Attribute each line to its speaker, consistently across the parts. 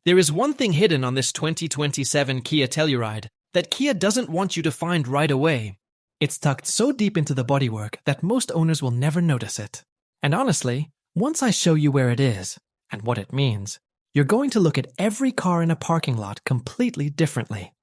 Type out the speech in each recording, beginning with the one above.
Speaker 1: There is one thing hidden on this 2027 Kia Telluride that Kia doesn't want you to find right away. It's tucked so deep into the bodywork that most owners will never notice it. And honestly, once I show you where it is and what it means, you're going to look at every car in a parking lot completely differently.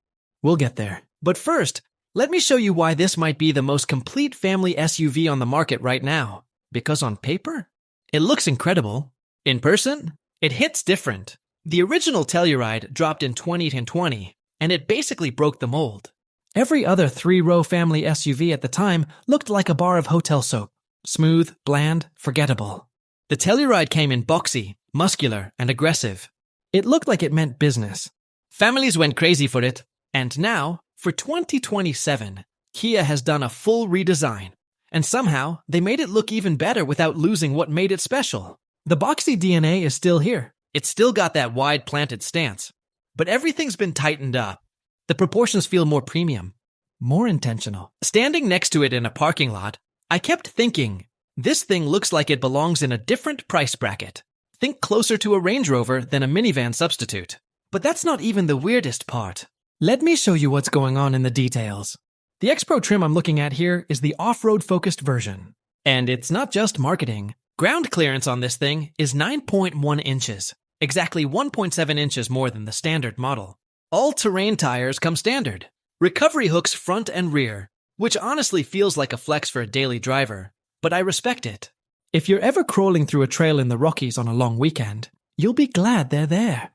Speaker 1: We'll get there. But first, let me show you why this might be the most complete family SUV on the market right now. Because on paper, it looks incredible. In person, it hits different. The original Telluride dropped in 2020, and it basically broke the mold. Every other 3-row family SUV at the time looked like a bar of hotel soap. Smooth, bland, forgettable. The Telluride came in boxy, muscular, and aggressive. It looked like it meant business. Families went crazy for it, and now, for 2027, Kia has done a full redesign. And somehow, they made it look even better without losing what made it special. The boxy DNA is still here. It's still got that wide planted stance. But everything's been tightened up. The proportions feel more premium, more intentional. Standing next to it in a parking lot, I kept thinking, this thing looks like it belongs in a different price bracket. Think closer to a Range Rover than a minivan substitute. But that's not even the weirdest part. Let me show you what's going on in the details. The XPro trim I'm looking at here is the off-road focused version. And it's not just marketing. Ground clearance on this thing is 9.1 inches, exactly 1.7 inches more than the standard model. All-terrain tires come standard. Recovery hooks front and rear, which honestly feels like a flex for a daily driver, but I respect it. If you're ever crawling through a trail in the Rockies on a long weekend, you'll be glad they're there.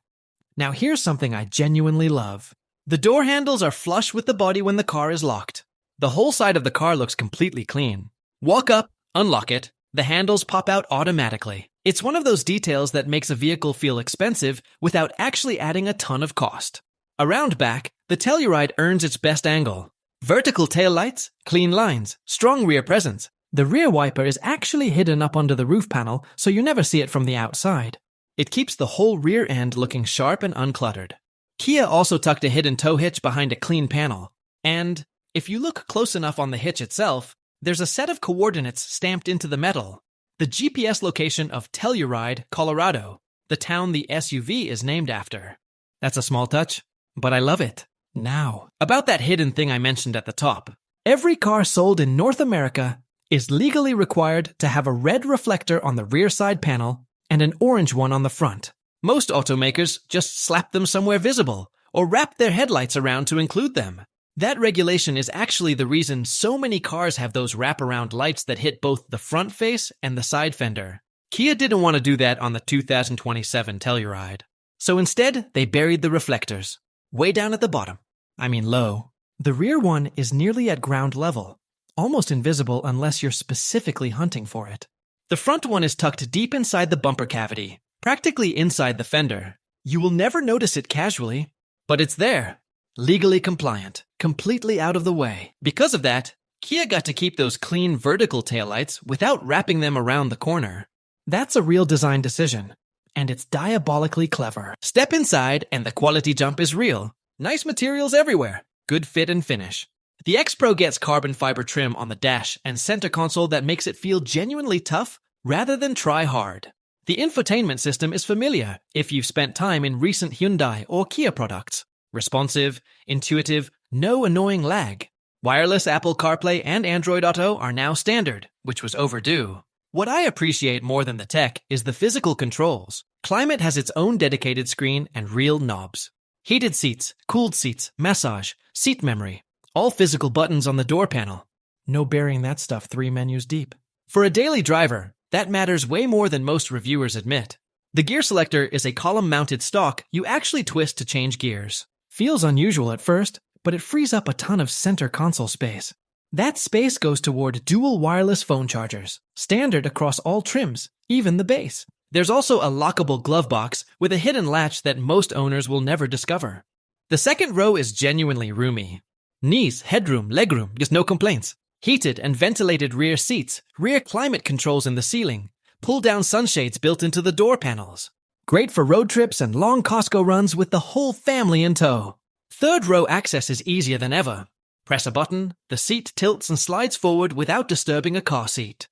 Speaker 1: Now here's something I genuinely love. The door handles are flush with the body when the car is locked. The whole side of the car looks completely clean. Walk up, unlock it, the handles pop out automatically. It's one of those details that makes a vehicle feel expensive without actually adding a ton of cost. Around back, the Telluride earns its best angle. Vertical taillights, clean lines, strong rear presence. The rear wiper is actually hidden up under the roof panel, so you never see it from the outside. It keeps the whole rear end looking sharp and uncluttered. Kia also tucked a hidden tow hitch behind a clean panel. And if you look close enough on the hitch itself, there's a set of coordinates stamped into the metal. The GPS location of Telluride, Colorado, the town the SUV is named after. That's a small touch, but I love it. Now, about that hidden thing I mentioned at the top. Every car sold in North America is legally required to have a red reflector on the rear side panel and an orange one on the front. Most automakers just slap them somewhere visible or wrap their headlights around to include them. That regulation is actually the reason so many cars have those wraparound lights that hit both the front face and the side fender. Kia didn't want to do that on the 2027 Telluride. So instead, they buried the reflectors. Way down at the bottom. I mean low. The rear one is nearly at ground level, almost invisible unless you're specifically hunting for it. The front one is tucked deep inside the bumper cavity, practically inside the fender. You will never notice it casually, but it's there. Legally compliant, completely out of the way. Because of that, Kia got to keep those clean vertical taillights without wrapping them around the corner. That's a real design decision, and it's diabolically clever. Step inside and the quality jump is real. Nice materials everywhere. Good fit and finish. The XPro gets carbon fiber trim on the dash and center console that makes it feel genuinely tough rather than try hard. The infotainment system is familiar if you've spent time in recent Hyundai or Kia products. Responsive, intuitive, no annoying lag. Wireless Apple CarPlay and Android Auto are now standard, which was overdue. What I appreciate more than the tech is the physical controls. Climate has its own dedicated screen and real knobs. Heated seats, cooled seats, massage, seat memory. All physical buttons on the door panel. No burying that stuff 3 menus deep. For a daily driver, that matters way more than most reviewers admit. The gear selector is a column-mounted stalk you actually twist to change gears. Feels unusual at first, but it frees up a ton of center console space. That space goes toward dual wireless phone chargers, standard across all trims, even the base. There's also a lockable glove box with a hidden latch that most owners will never discover. The second row is genuinely roomy. Knees, headroom, legroom, just no complaints. Heated and ventilated rear seats, rear climate controls in the ceiling, pull-down sunshades built into the door panels. Great for road trips and long Costco runs with the whole family in tow. Third row access is easier than ever. Press a button, the seat tilts and slides forward without disturbing a car seat.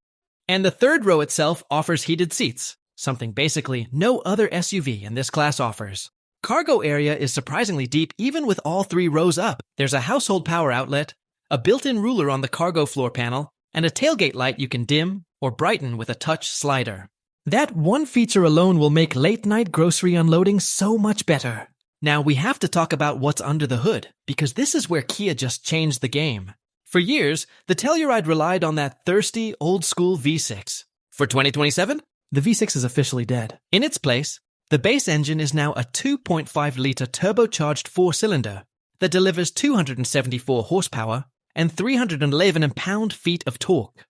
Speaker 1: And the third row itself offers heated seats, something basically no other SUV in this class offers. Cargo area is surprisingly deep even with all 3 rows up. There's a household power outlet, a built-in ruler on the cargo floor panel, and a tailgate light you can dim or brighten with a touch slider. That one feature alone will make late-night grocery unloading so much better. Now we have to talk about what's under the hood, because this is where Kia just changed the game. For years, the Telluride relied on that thirsty, old-school V6. For 2027, the V6 is officially dead. In its place, the base engine is now a 2.5-litre turbocharged 4-cylinder that delivers 274 horsepower and 311 pound-feet of torque.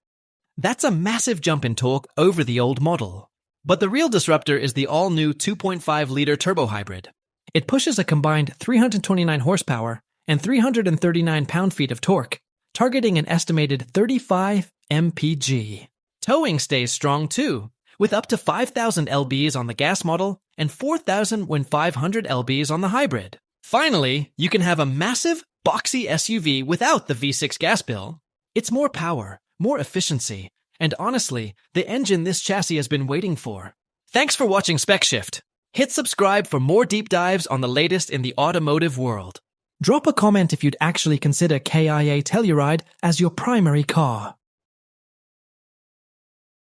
Speaker 1: That's a massive jump in torque over the old model. But the real disruptor is the all-new 2.5-litre turbo hybrid. It pushes a combined 329 horsepower and 339 pound-feet of torque, targeting an estimated 35 mpg. Towing stays strong too, with up to 5,000 lbs on the gas model and 4,500 lbs on the hybrid. Finally, you can have a massive, boxy SUV without the V6 gas bill. It's more power, more efficiency, and honestly, the engine this chassis has been waiting for. Thanks for watching SpecShift. Hit subscribe for more deep dives on the latest in the automotive world. Drop a comment if you'd actually consider Kia Telluride as your primary car.